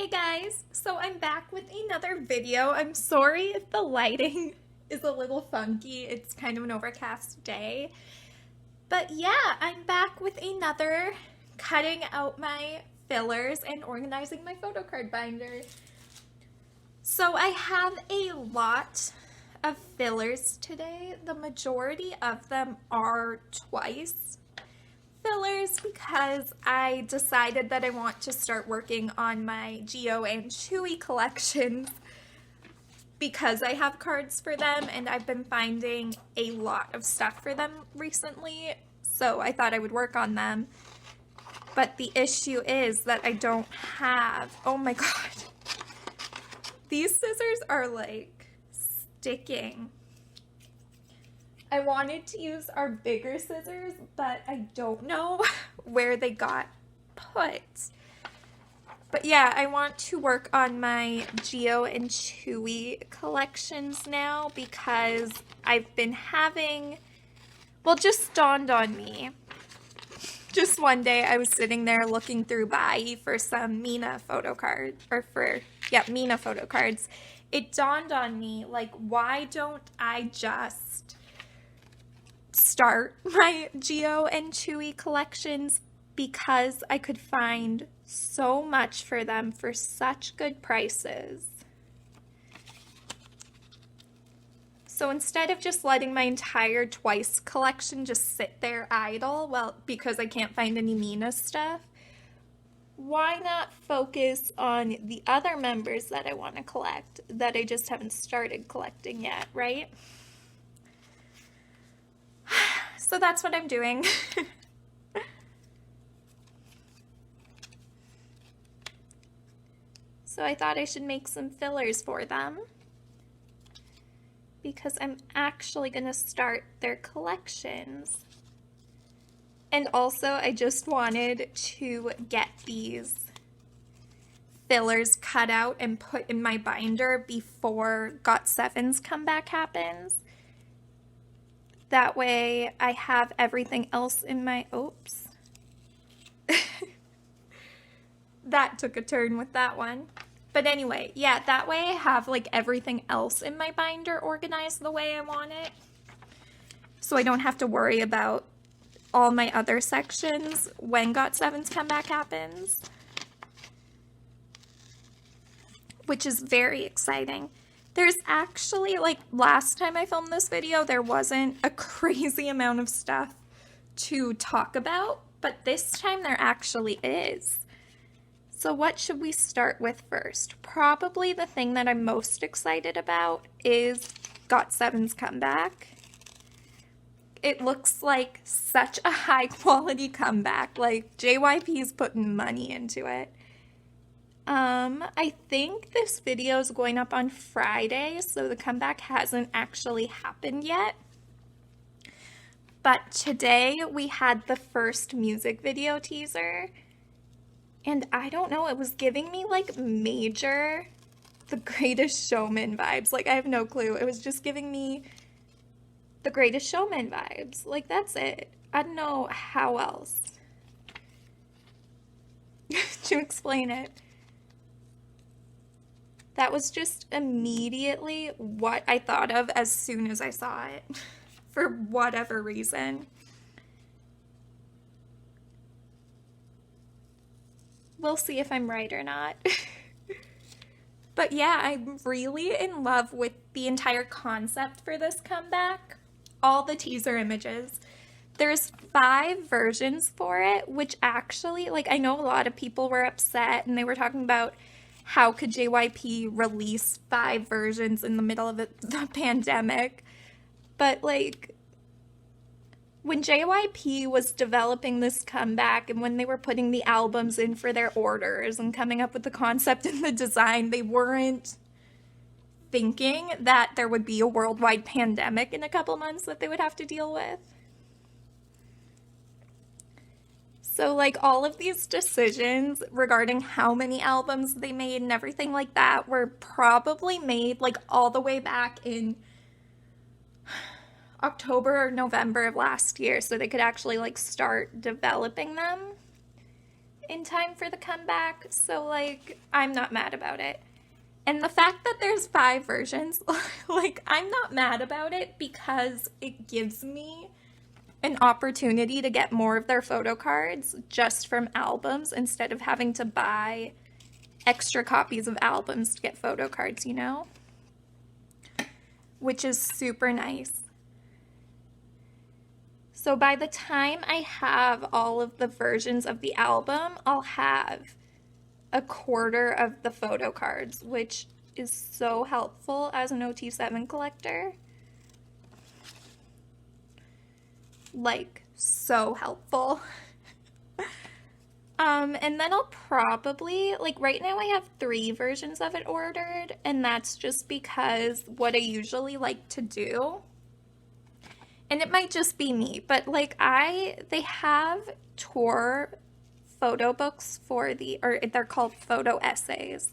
Hey guys, so I'm back with another video. I'm sorry if the lighting is a little funky. It's kind of an overcast day. But yeah, I'm back with another cutting out my fillers and organizing my photocard binder. So I have a lot of fillers today. The majority of them are twice fillers because I decided that I want to start working on my Geo and Chewy collections because I have cards for them and I've been finding a lot of stuff for them recently, so I thought I would work on them. But the issue is that I don't have, oh my god, these scissors are like sticking. I wanted to use our bigger scissors, but I don't know where they got put. But yeah, I want to work on my Geo and Chewy collections now because I've been having, well, just dawned on me. Just one day I was sitting there looking through Bai for some Mina photo cards, Mina photo cards. It dawned on me, like, why don't I just start my Geo and Chewy collections, because I could find so much for them for such good prices. So instead of just letting my entire twice collection just sit there idle, well, because I can't find any Mina stuff, why not focus on the other members that I want to collect that I just haven't started collecting yet, right? So that's what I'm doing. So I thought I should make some fillers for them because I'm actually going to start their collections. And also I just wanted to get these fillers cut out and put in my binder before Got7's comeback happens. That way I have everything else in my, oops. That took a turn with that one. But anyway, yeah, that way I have like everything else in my binder organized the way I want it. So I don't have to worry about all my other sections when Got7's comeback happens. Which is very exciting. There's actually, like, last time I filmed this video, there wasn't a crazy amount of stuff to talk about, but this time there actually is. So what should we start with first? Probably the thing that I'm most excited about is Got7's comeback. It looks like such a high quality comeback. Like, JYP's putting money into it. I think this video is going up on Friday, so the comeback hasn't actually happened yet. But today we had the first music video teaser, and I don't know, it was giving me like major The Greatest Showman vibes. Like, I have no clue. It was just giving me The Greatest Showman vibes. Like, that's it. I don't know how else to explain it. That was just immediately what I thought of as soon as I saw it, for whatever reason. We'll see if I'm right or not. But yeah, I'm really in love with the entire concept for this comeback. All the teaser images. There's 5 versions for it, which actually, like, I know a lot of people were upset and they were talking about how could JYP release 5 versions in the middle of the pandemic? But, like, when JYP was developing this comeback and when they were putting the albums in for their orders and coming up with the concept and the design, they weren't thinking that there would be a worldwide pandemic in a couple months that they would have to deal with. So, like, all of these decisions regarding how many albums they made and everything like that were probably made, like, all the way back in October or November of last year, so they could actually, like, start developing them. in time for the comeback, so like I'm not mad about it. And the fact that there's 5 versions, like I'm not mad about it because it gives me an opportunity to get more of their photo cards just from albums instead of having to buy extra copies of albums to get photo cards, you know? Which is super nice. So by the time I have all of the versions of the album, I'll have a quarter of the photo cards, which is so helpful as an OT7 collector. Like, so helpful. And then I'll probably, like right now I have 3 versions of it ordered, and that's just because what I usually like to do, and it might just be me, but like they have tour photo books for or they're called photo essays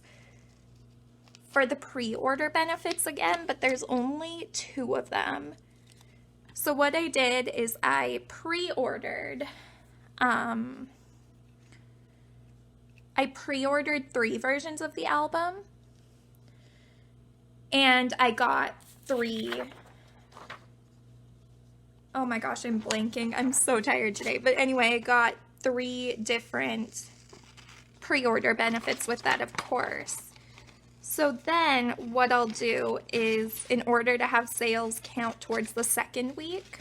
for the pre-order benefits again, but there's only 2 of them. So what I did is I pre-ordered 3 versions of the album, and I got 3. Oh my gosh, I'm blanking. I'm so tired today. But anyway, I got 3 different pre-order benefits with that, of course. So then what I'll do is, in order to have sales count towards the second week,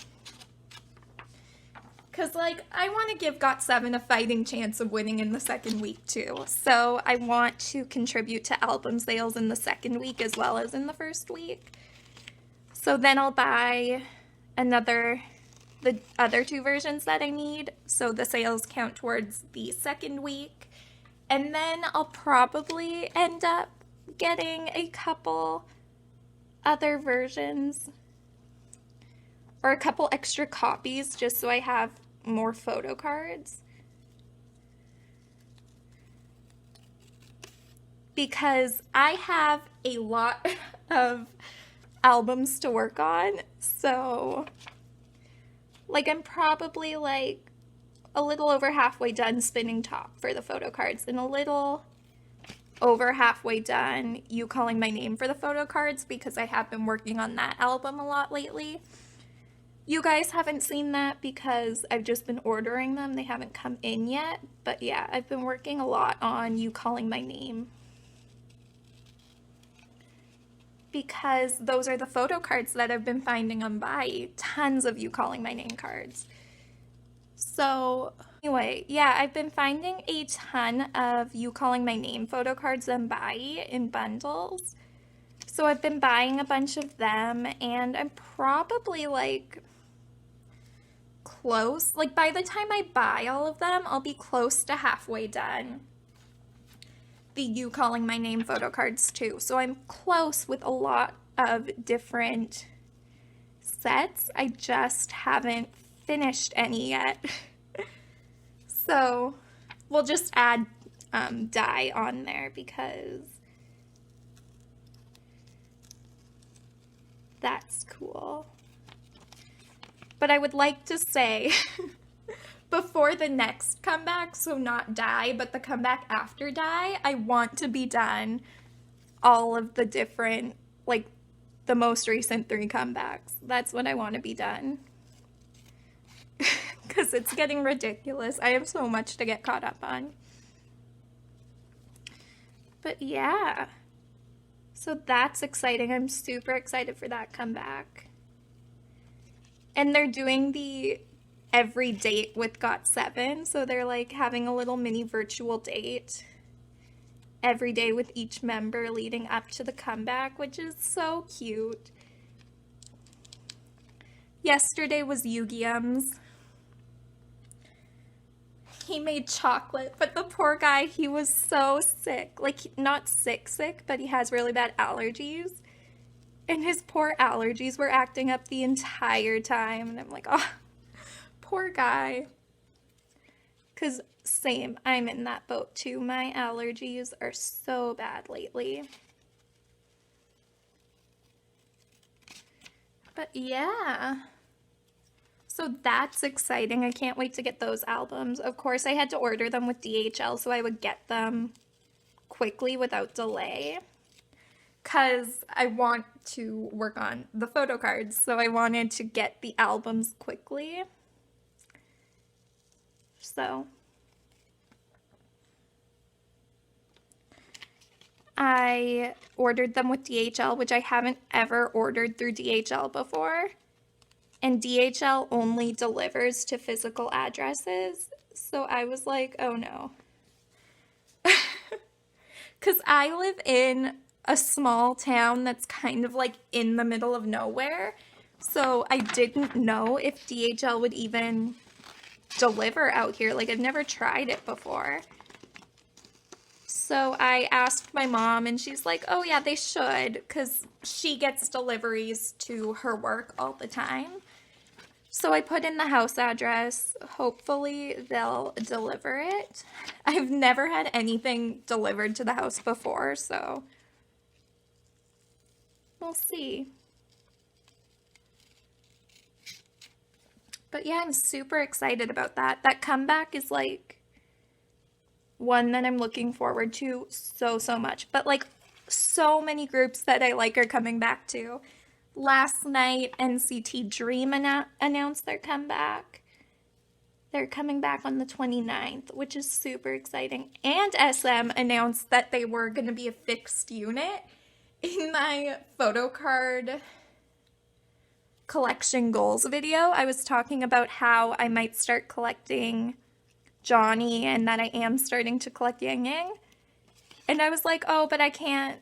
because like I want to give Got7 a fighting chance of winning in the second week too. So I want to contribute to album sales in the second week as well as in the first week. So then I'll buy the other 2 versions that I need, so the sales count towards the second week. And then I'll probably end up getting a couple other versions or a couple extra copies just so I have more photo cards. Because I have a lot of albums to work on, so like I'm probably like a little over halfway done spinning top for the photo cards and a little over halfway done You Calling My Name for the photo cards, because I have been working on that album a lot lately. You guys haven't seen that because I've just been ordering them. They haven't come in yet, but yeah, I've been working a lot on You Calling My Name, because those are the photo cards that I've been finding on Buy. Tons of You Calling My Name cards. So anyway, yeah, I've been finding a ton of You Calling My Name photo cards on Buy in bundles. So I've been buying a bunch of them, and I'm probably like close. Like by the time I buy all of them, I'll be close to halfway done the You Calling My Name photo cards too. So I'm close with a lot of different sets. I just haven't finished any yet. So we'll just add dye on there because that's cool. But I would like to say before the next comeback, so not dye, but the comeback after dye, I want to be done all of the different, like the most recent 3 comebacks. That's what I want to be done. Because it's getting ridiculous. I have so much to get caught up on. But yeah. So that's exciting. I'm super excited for that comeback. And they're doing the every date with Got7. So they're like having a little mini virtual date every day with each member leading up to the comeback, which is so cute. Yesterday was Yugium's. He made chocolate, but the poor guy, he was so sick. Like, not sick, but he has really bad allergies. And his poor allergies were acting up the entire time. And I'm like, oh, poor guy. Because same, I'm in that boat too. My allergies are so bad lately. But yeah. So that's exciting. I can't wait to get those albums. Of course, I had to order them with DHL so I would get them quickly without delay. Because I want to work on the photo cards, so I wanted to get the albums quickly. So I ordered them with DHL, which I haven't ever ordered through DHL before. And DHL only delivers to physical addresses. So I was like, oh no. Because I live in a small town that's kind of like in the middle of nowhere. So I didn't know if DHL would even deliver out here. Like, I've never tried it before. So I asked my mom and she's like, oh yeah, they should, because she gets deliveries to her work all the time. So I put in the house address. Hopefully they'll deliver it. I've never had anything delivered to the house before, so we'll see. But yeah, I'm super excited about that. That comeback is like one that I'm looking forward to so much. But like so many groups that I like are coming back too. Last night, NCT Dream announced their comeback. They're coming back on the 29th, which is super exciting. And SM announced that they were going to be a fixed unit. In my Photocard collection goals video, I was talking about how I might start collecting Johnny and that I am starting to collect Yang Yang. And I was like, oh, but I can't.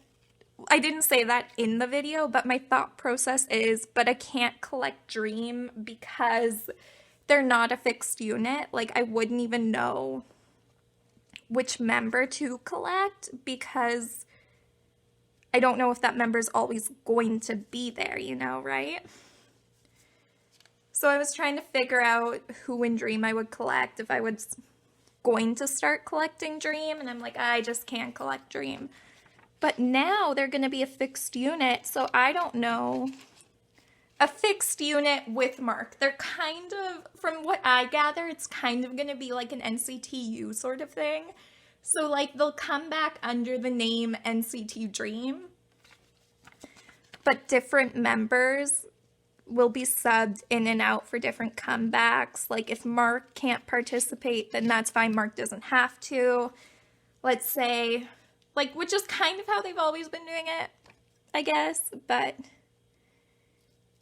I didn't say that in the video, but my thought process is, but I can't collect Dream because they're not a fixed unit. Like, I wouldn't even know which member to collect because I don't know if that member's always going to be there, you know, right? So I was trying to figure out who in Dream I would collect if I was going to start collecting Dream, and I'm like, I just can't collect Dream. But now they're going to be a fixed unit, so I don't know. A fixed unit with Mark. They're kind of, from what I gather, it's kind of going to be like an NCT sort of thing. So like they'll come back under the name NCT Dream, but different members will be subbed in and out for different comebacks. Like if Mark can't participate, then that's fine. Mark doesn't have to. Let's say, like, which is kind of how they've always been doing it, I guess. But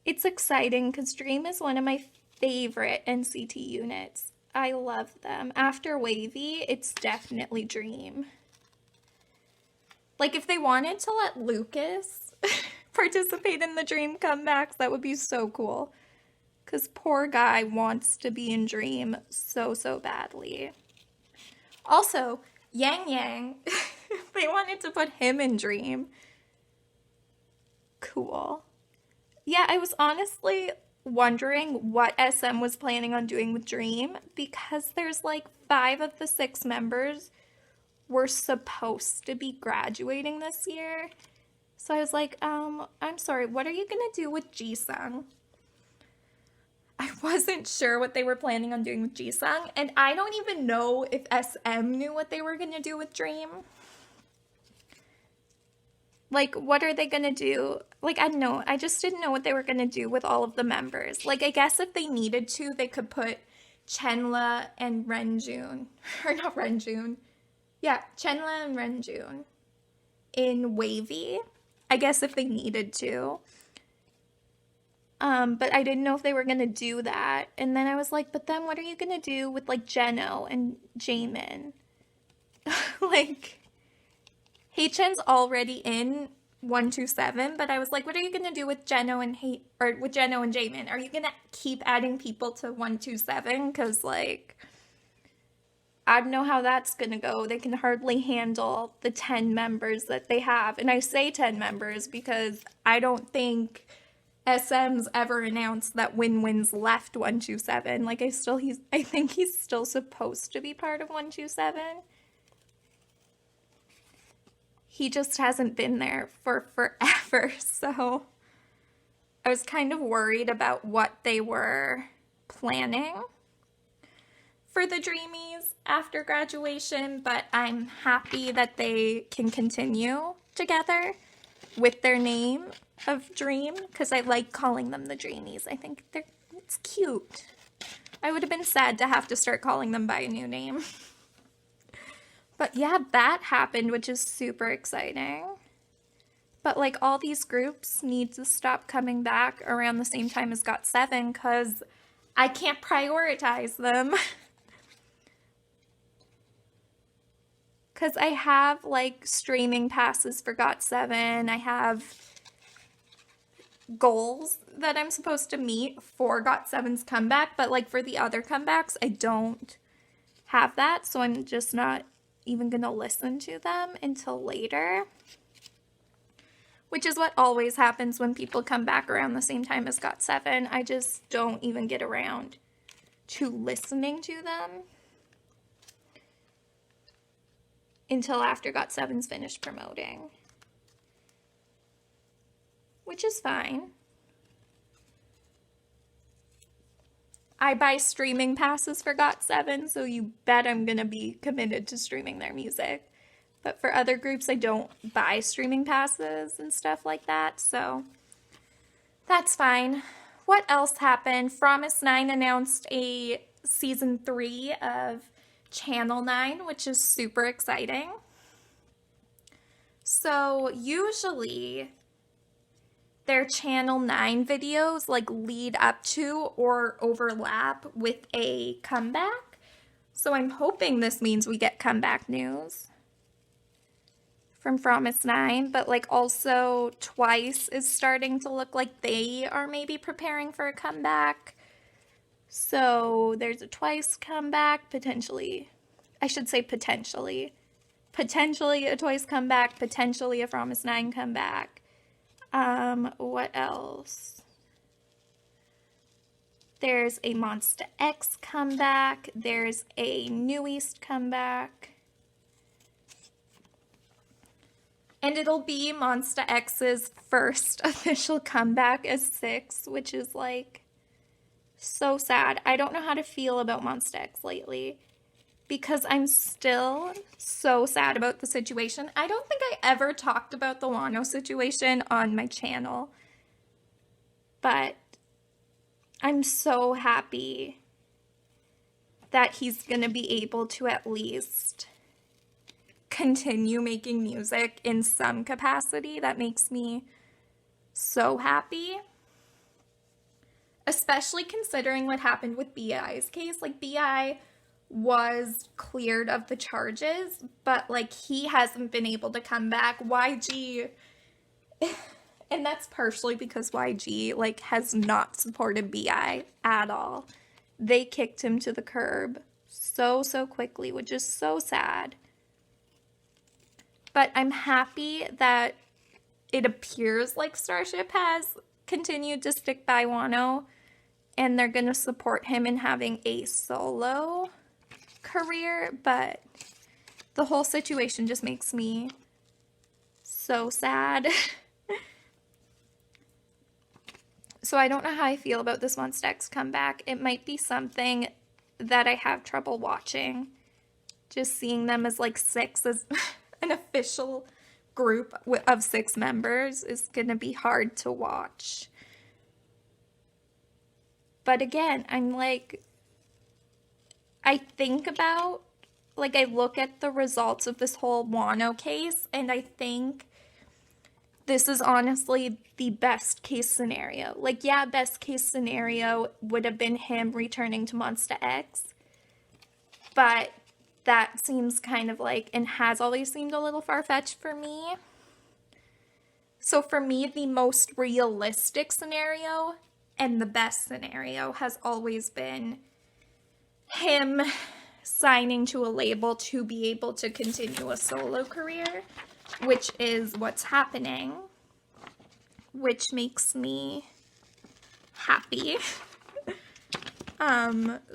it's exciting because Dream is one of my favorite NCT units. I love them. After Wavy, it's definitely Dream. Like, if they wanted to let Lucas participate in the Dream comebacks, that would be so cool. Because poor guy wants to be in Dream so badly. Also, Yang Yang, they wanted to put him in Dream. Cool. Yeah, I was honestly wondering what SM was planning on doing with Dream because there's like 5 of the 6 members were supposed to be graduating this year. So I was like, I'm sorry, what are you gonna do with Jisung? I wasn't sure what they were planning on doing with Jisung, and I don't even know if SM knew what they were gonna do with Dream. Like, what are they gonna do? Like, I don't know. I just didn't know what they were gonna do with all of the members. Like, I guess if they needed to, they could put Chenla and Renjun. Or not Renjun. Yeah, Chenla and Renjun in Wavy. I guess if they needed to. But I didn't know if they were gonna do that. And then I was like, but then what are you gonna do with, like, Jeno and Jaemin? Like, Haechan's already in 127, but I was like, what are you gonna do with Jeno and Jaemin? Are you gonna keep adding people to 127? Because, like, I don't know how that's gonna go. They can hardly handle the 10 members that they have. And I say 10 members because I don't think SM's ever announced that Win-Win's left 127. Like, I think he's still supposed to be part of 127. He just hasn't been there for forever, so I was kind of worried about what they were planning for the Dreamies after graduation, but I'm happy that they can continue together with their name of Dream, because I like calling them the Dreamies. I think it's cute. I would have been sad to have to start calling them by a new name. But yeah, that happened, which is super exciting. But like all these groups need to stop coming back around the same time as Got7 because I can't prioritize them. Because I have like streaming passes for Got7. I have goals that I'm supposed to meet for Got7's comeback, but like for the other comebacks, I don't have that, so I'm just not even gonna listen to them until later. Which is what always happens when people come back around the same time as Got7. I just don't even get around to listening to them until after Got7's finished promoting. Which is fine. I buy streaming passes for Got7, so you bet I'm gonna be committed to streaming their music. But for other groups, I don't buy streaming passes and stuff like that, so that's fine. What else happened? Fromis9 announced a season 3 of Channel 9, which is super exciting. So usually their Channel 9 videos like lead up to or overlap with a comeback. So I'm hoping this means we get comeback news from Fromis9, but like also Twice is starting to look like they are maybe preparing for a comeback. So there's a Twice comeback, potentially. I should say potentially. Potentially a Twice comeback, potentially a Fromis9 comeback. What else? There's a Monsta X comeback. There's a New East comeback. And it'll be Monsta X's first official comeback as 6, which is like so sad. I don't know how to feel about Monsta X lately because I'm still so sad about the situation. I don't think I ever talked about the Wano situation on my channel, but I'm so happy that he's gonna be able to at least continue making music in some capacity. That makes me so happy. Especially considering what happened with BI's case. Like, BI was cleared of the charges, but like he hasn't been able to come back. YG, and that's partially because YG like has not supported BI at all. They kicked him to the curb so quickly, which is so sad. But I'm happy that it appears like Starship has continued to stick by Wano and they're going to support him in having a solo career, but the whole situation just makes me so sad. So I don't know how I feel about this Monsta X comeback. It might be something that I have trouble watching. Just seeing them as like 6 as an official group of 6 members is going to be hard to watch. But again, I'm like, I think about, like, I look at the results of this whole Wano case, and I think this is honestly the best case scenario. Like, yeah, best case scenario would have been him returning to Monsta X, but that seems kind of like, and has always seemed a little far-fetched for me. So for me, the most realistic scenario and the best scenario has always been him signing to a label to be able to continue a solo career, which is what's happening, which makes me happy.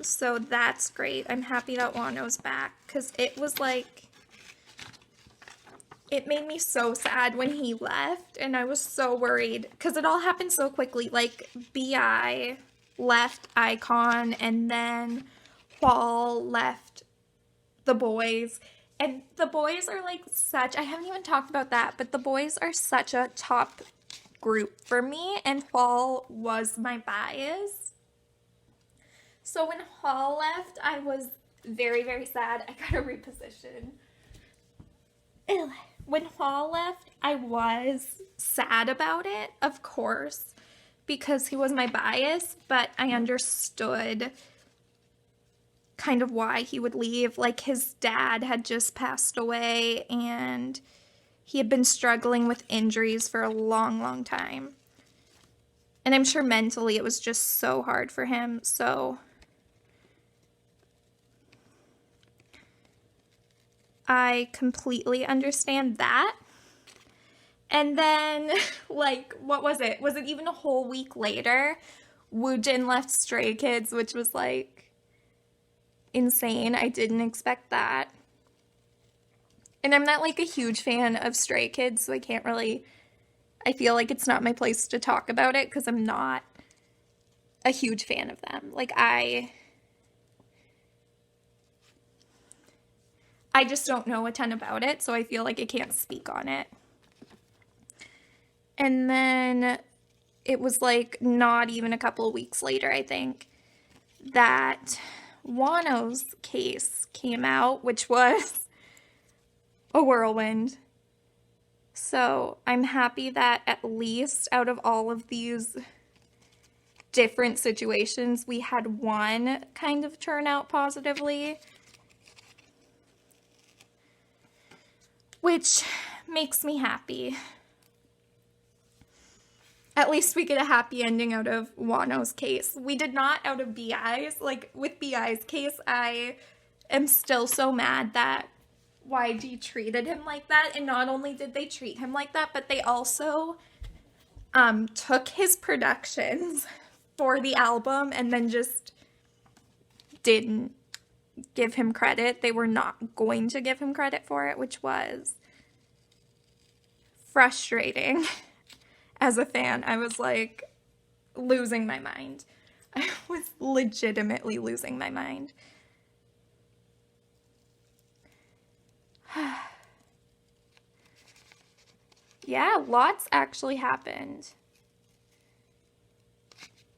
So that's great. I'm happy that Wano's back, because it was like, it made me so sad when he left, and I was so worried, because it all happened so quickly. Like, BI left iKON, and then Hwall left the boys. And the boys are like such, I haven't even talked about that, but the boys are such a top group for me, and Hwall was my bias. So when Hwall left, I was very, very sad. I gotta reposition. Ew. When Hwall left, I was sad about it, of course, because he was my bias, but I understood kind of why he would leave. Like, his dad had just passed away, and he had been struggling with injuries for a long, long time. And I'm sure mentally it was just so hard for him, so I completely understand that. And then, like, what was it? Was it even a whole week later? Woojin left Stray Kids, which was, like, insane. I didn't expect that. And I'm not, like, a huge fan of Stray Kids, so I can't really... I feel like it's not my place to talk about it because I'm not a huge fan of them. Like, I just don't know a ton about it, so I feel like I can't speak on it. And then it was like not even a couple of weeks later, I think, that Wano's case came out, which was a whirlwind. So I'm happy that at least out of all of these different situations, we had one kind of turn out positively, which makes me happy. At least we get a happy ending out of Wano's case. We did not out of BI's. Like, with BI's case, I am still so mad that YG treated him like that. And not only did they treat him like that, but they also took his productions for the album and then just didn't give him credit. They were not going to give him credit for it, which was frustrating. As a fan, I was like losing my mind. I was legitimately losing my mind. Yeah, lots actually happened.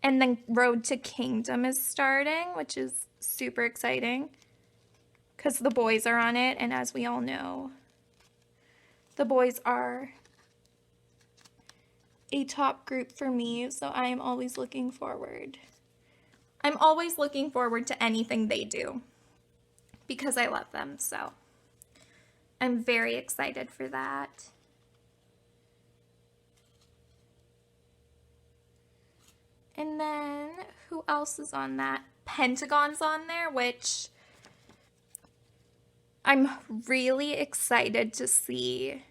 And then Road to Kingdom is starting, which is super exciting because the boys are on it, and as we all know, the boys are a top group for me, so I am always looking forward. I'm always looking forward to anything they do because I love them, so I'm very excited for that. And then who else is on that? Pentagon's on there, which I'm really excited to see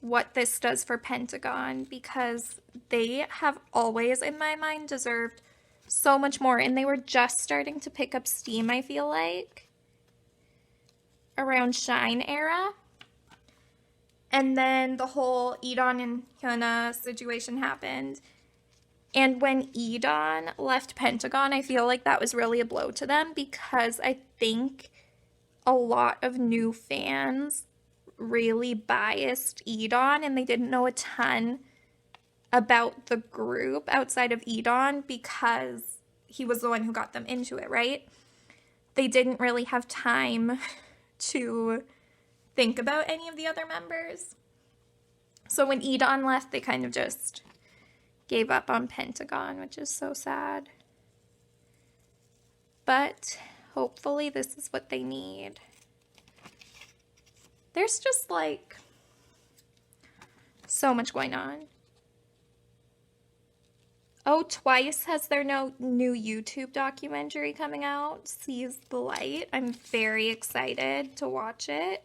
what this does for Pentagon because they have always, in my mind, deserved so much more. And they were just starting to pick up steam, I feel like, around Shine era. And then the whole E'Dawn and Hyuna situation happened. And when E'Dawn left Pentagon, I feel like that was really a blow to them because I think a lot of new fans really biased E'Dawn and they didn't know a ton about the group outside of E'Dawn because he was the one who got them into it, right? They didn't really have time to think about any of the other members. So when E'Dawn left, they kind of just gave up on Pentagon, which is so sad. But hopefully this is what they need. There's just like so much going on. Oh, Twice has their new YouTube documentary coming out, Seize the Light. I'm very excited to watch it,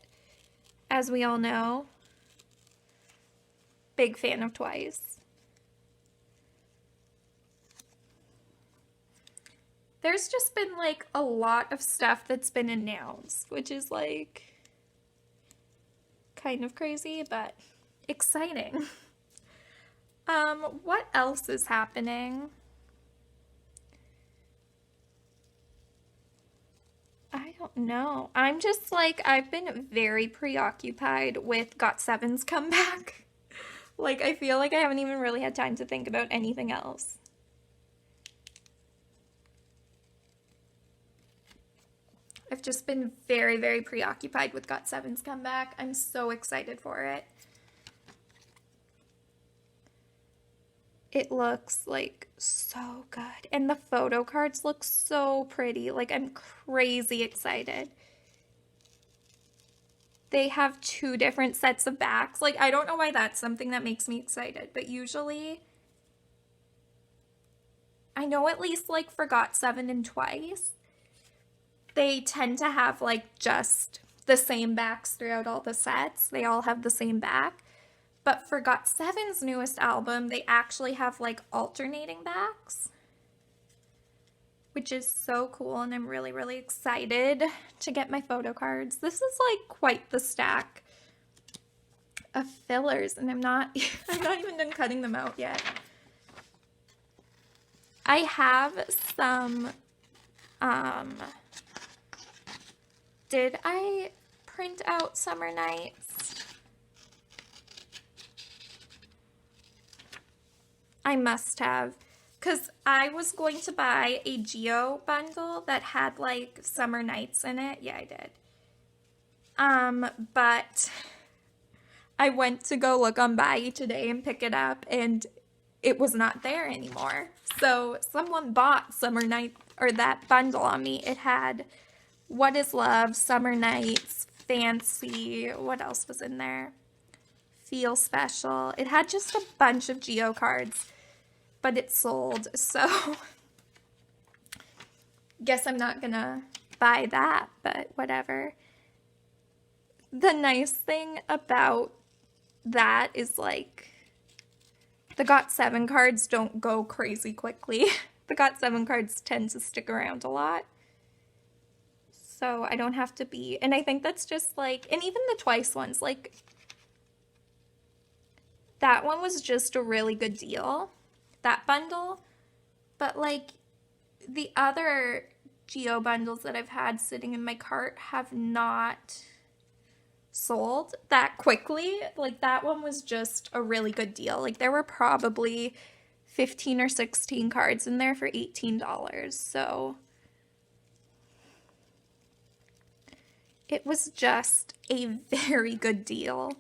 as we all know. Big fan of Twice. There's just been like a lot of stuff that's been announced, which is like kind of crazy, but exciting. What else is happening? know. I'm just like, I've been very preoccupied with Got7's comeback. Like, I feel like I haven't even really had time to think about anything else. I've just been very, very preoccupied with Got7's comeback. I'm so excited for it. It looks like so good. And the photo cards look so pretty. Like, I'm crazy excited. They have 2 different sets of backs. Like, I don't know why that's something that makes me excited, but usually I know at least like for Got7 and Twice, they tend to have like just the same backs throughout all the sets. They all have the same back. But for Got7's newest album, they actually have like alternating backs, which is so cool, and I'm really, really excited to get my photo cards. This is like quite the stack of fillers, and I'm not even done cutting them out yet. I have some, did I print out Summer Nights? I must have, because I was going to buy a Geo bundle that had like Summer Nights in it. Yeah, I did. But I went to go look on Buy today and pick it up, and it was not there anymore. So someone bought Summer Night, or that bundle on me. It had What Is Love, Summer Nights, Fancy, what else was in there? Feel Special. It had just a bunch of Geo cards, but it sold, so guess I'm not gonna buy that, but whatever. The nice thing about that is like the Got7 cards don't go crazy quickly. The Got7 cards tend to stick around a lot. So I don't have to be, and I think that's just like, and even the Twice ones, like that one was just a really good deal, that bundle. But like the other Geo bundles that I've had sitting in my cart have not sold that quickly. Like that one was just a really good deal. Like there were probably 15 or 16 cards in there for $18. So it was just a very good deal.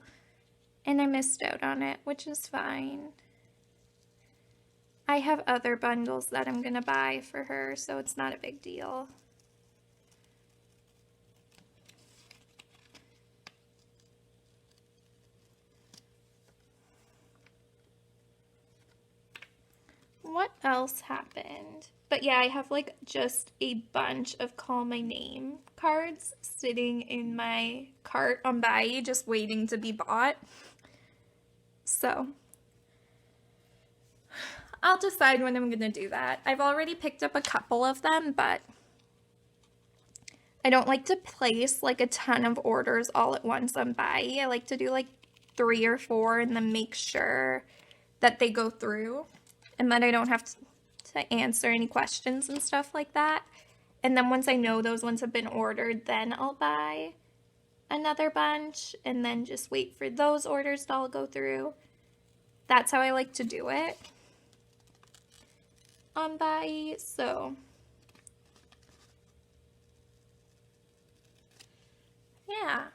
And I missed out on it, which is fine. I have other bundles that I'm gonna buy for her, so it's not a big deal. What else happened? But yeah, I have like just a bunch of Call My Name cards sitting in my cart on Buy, just waiting to be bought. So I'll decide when I'm gonna do that. I've already picked up a couple of them, but I don't like to place like a ton of orders all at once on Buy. I like to do like 3 or 4 and then make sure that they go through and that I don't have to answer any questions and stuff like that. And then once I know those ones have been ordered, then I'll buy another bunch and then just wait for those orders to all go through. That's how I like to do it on Buy. So yeah,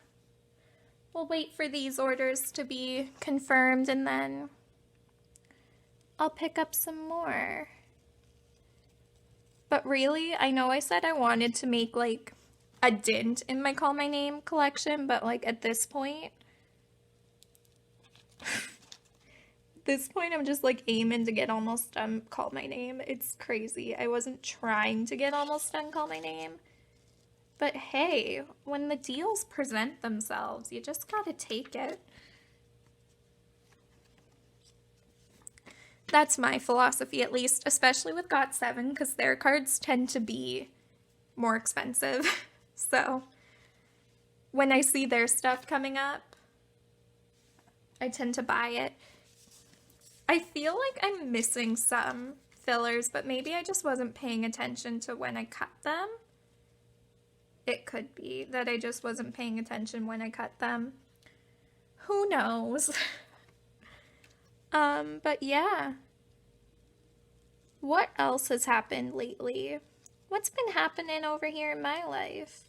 we'll wait for these orders to be confirmed and then I'll pick up some more. But really, I know I said I wanted to make like a dent in my Call My Name collection, but like at this point, I'm just like aiming to get almost done Call My Name. It's crazy. I wasn't trying to get almost done Call My Name. But hey, when the deals present themselves, you just gotta take it. That's my philosophy, at least, especially with Got7, because their cards tend to be more expensive. So when I see their stuff coming up, I tend to buy it. I feel like I'm missing some fillers, but maybe I just wasn't paying attention to when I cut them. It could be that I just wasn't paying attention when I cut them. Who knows? But yeah. What else has happened lately? What's been happening over here in my life?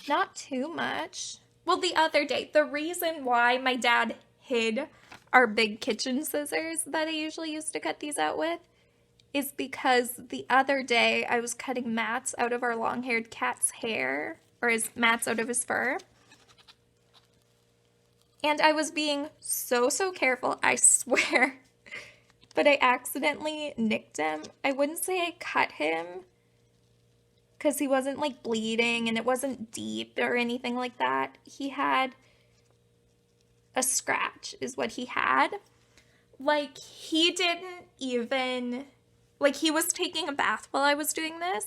Not too much. Well, the other day, the reason why my dad hid our big kitchen scissors that I usually used to cut these out with is because the other day I was cutting mats out of our long-haired cat's hair, or his mats out of his fur. And I was being so careful, I swear. But I accidentally nicked him. I wouldn't say I cut him because he wasn't like bleeding and it wasn't deep or anything like that. He had a scratch is what he had. Like, he didn't even, like, he was taking a bath while I was doing this.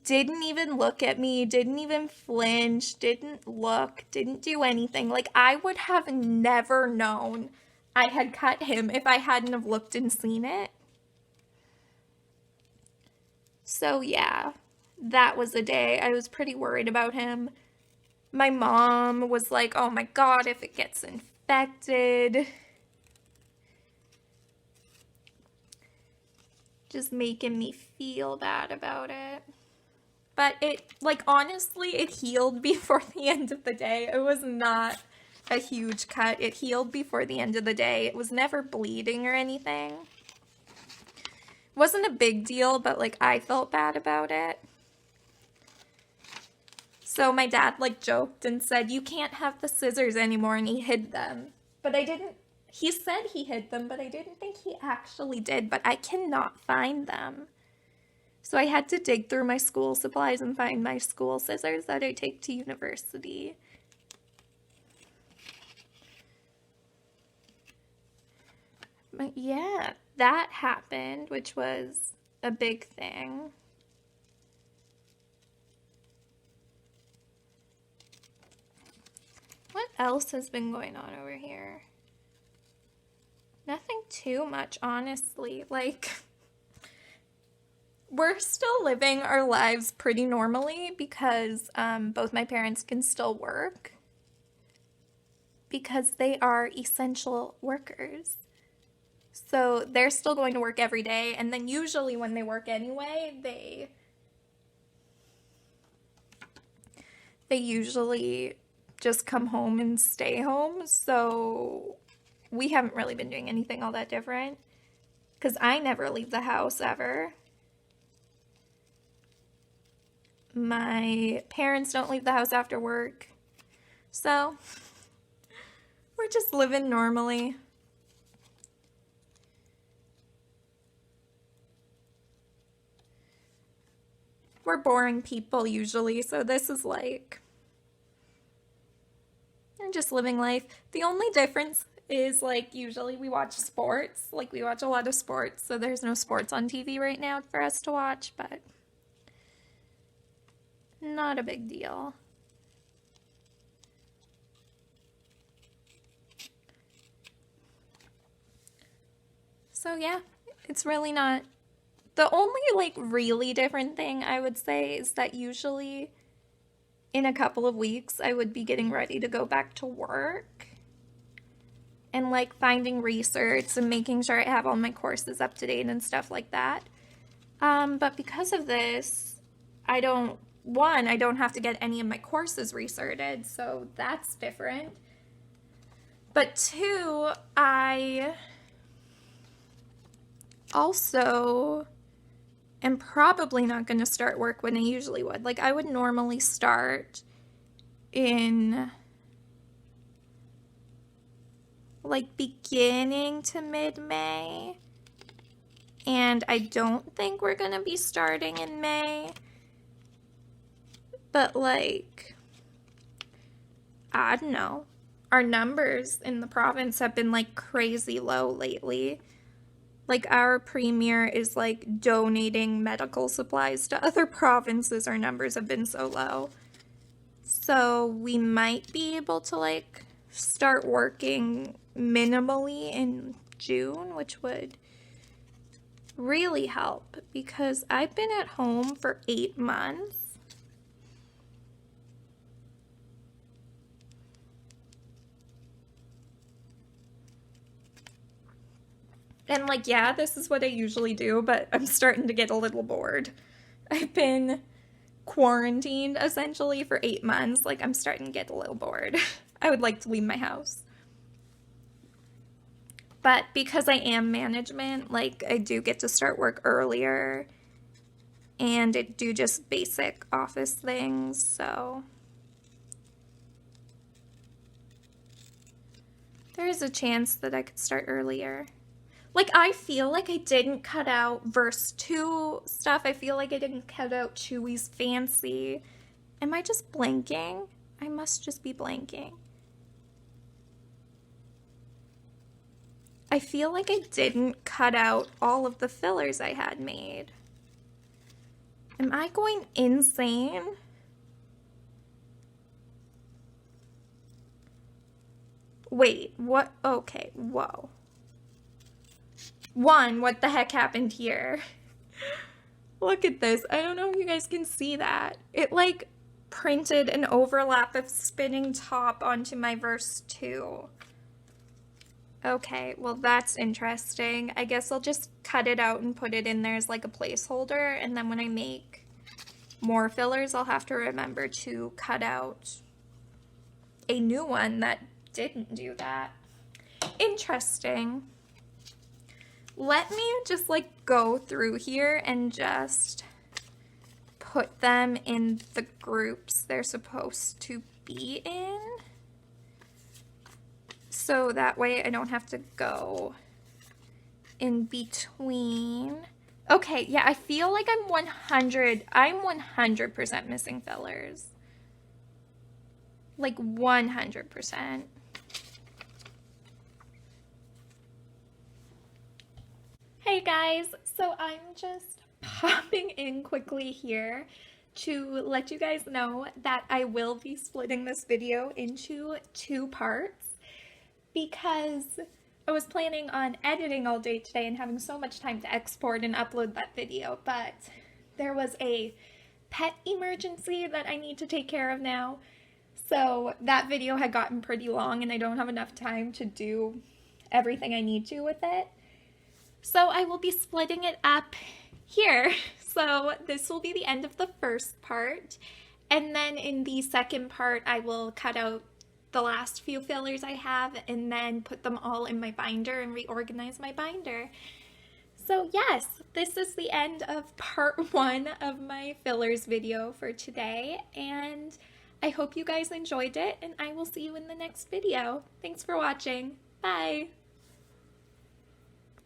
Didn't even look at me, didn't even flinch, didn't look, didn't do anything. Like, I would have never known I had cut him if I hadn't have looked and seen it. So yeah, that was a day I was pretty worried about him. My mom was like, oh my God, if it gets infected. Just making me feel bad about it. But it, like, honestly, it healed before the end of the day. It was not a huge cut. It healed before the end of the day. It was never bleeding or anything. It wasn't a big deal, but, like, I felt bad about it. So my dad, like, joked and said, you can't have the scissors anymore, and he hid them. But I didn't, he said he hid them, but I didn't think he actually did, but I cannot find them. So I had to dig through my school supplies and find my school scissors that I take to university. But yeah, that happened, which was a big thing. What else has been going on over here? Nothing too much, honestly. Like, we're still living our lives pretty normally because both my parents can still work because they are essential workers. So they're still going to work every day, and then usually when they work anyway, they usually just come home and stay home. So we haven't really been doing anything all that different because I never leave the house ever. My parents don't leave the house after work. So we're just living normally. We're boring people usually, so this is like, I'm just living life. The only difference is, like, usually we watch sports. Like, we watch a lot of sports, so there's no sports on TV right now for us to watch, but not a big deal. So yeah, it's really not. The only, like, really different thing I would say is that usually in a couple of weeks I would be getting ready to go back to work and, like, finding research and making sure I have all my courses up to date and stuff like that. But because of this, I don't have to get any of my courses restarted, so that's different. But two, I also am probably not going to start work when I usually would. Like, I would normally start in, like, beginning to mid-May. And I don't think we're going to be starting in May. But, like, I don't know. Our numbers in the province have been, like, crazy low lately. Like, our premier is, like, donating medical supplies to other provinces. Our numbers have been so low. So we might be able to, like, start working minimally in June, which would really help because I've been at home for 8 months. And like, yeah, this is what I usually do, but I'm starting to get a little bored. I've been quarantined essentially for 8 months. Like, I'm starting to get a little bored. I would like to leave my house. But because I am management, like, I do get to start work earlier and I do just basic office things, so there is a chance that I could start earlier. Like, I feel like I didn't cut out verse 2 stuff. I feel like I didn't cut out Chewy's fancy. Am I just blanking? I must just be blanking. I feel like I didn't cut out all of the fillers I had made. Am I going insane? Wait, what? Okay, whoa. What the heck happened here? Look at this. I don't know if you guys can see that. It like printed an overlap of spinning top onto my verse 2. Okay, well that's interesting. I guess I'll just cut it out and put it in there as like a placeholder, and then when I make more fillers, I'll have to remember to cut out a new one that didn't do that. Interesting. Let me just like go through here and just put them in the groups they're supposed to be in. So that way I don't have to go in between. Okay, yeah, I feel like I'm 100% missing fillers. Like 100%. Hey guys, so I'm just popping in quickly here to let you guys know that I will be splitting this video into 2 parts because I was planning on editing all day today and having so much time to export and upload that video, but there was a pet emergency that I need to take care of now. So that video had gotten pretty long and I don't have enough time to do everything I need to with it. So I will be splitting it up here. So this will be the end of the first part. And then in the second part, I will cut out the last few fillers I have and then put them all in my binder and reorganize my binder. So yes, this is the end of part 1 of my fillers video for today. And I hope you guys enjoyed it and I will see you in the next video. Thanks for watching. Bye.